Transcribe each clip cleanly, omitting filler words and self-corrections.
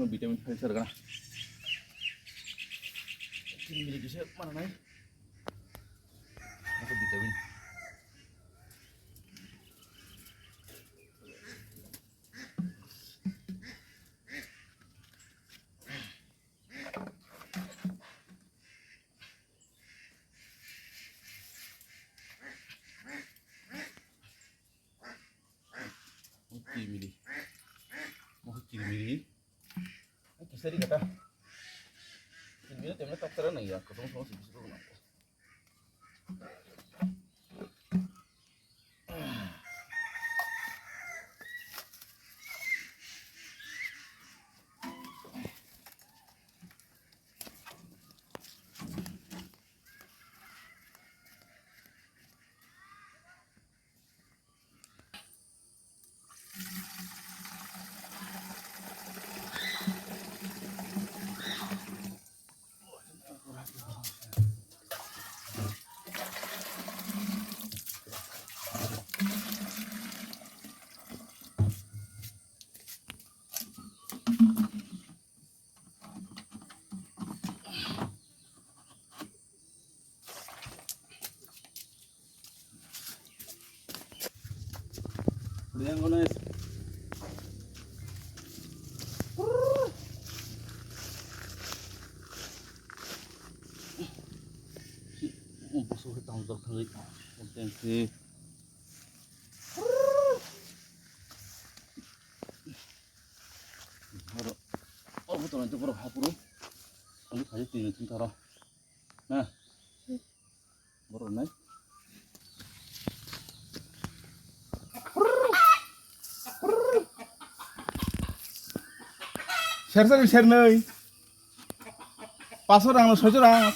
vitamin faisal kan. Ini milik saya mana nih? Aku vitamin. Mili. Mau mili. Kisah di kata. Ini temanya tak terang ya, kosong sih bisa rumah. Yang mana? Busuk hitang terkait. Potensi. Oh betul itu berapa puluh? Ini kayak tinggi tinggi Nah, baru naik. Share nih. Pas orang orang.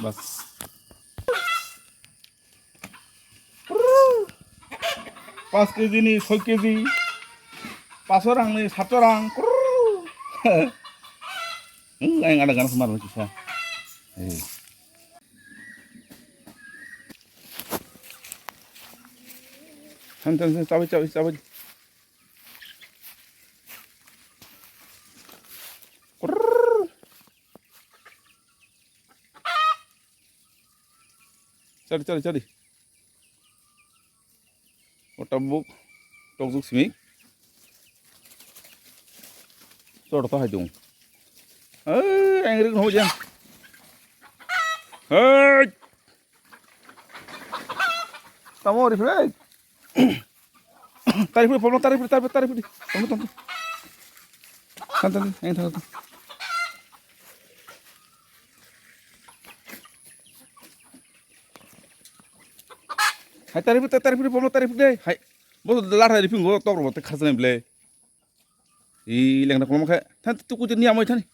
Bas. 5 kg nih, 6 kg. Pas orang nih, 1 orang. Yang ada ganas kemarin kisah. Hantar cabai. Cari. Otabuk, togzuk simi. Sort apa hidung? Angry hujan. Kamu reflect. Tarik dulu. Tunggu. Santai, yang tahu. Hai tarik deh. Hai, bos lar hari pun gua tahu robot kerja nih beli. Ih, leng nak ngomong kayak, tadi tuh kucing ni amai tadi.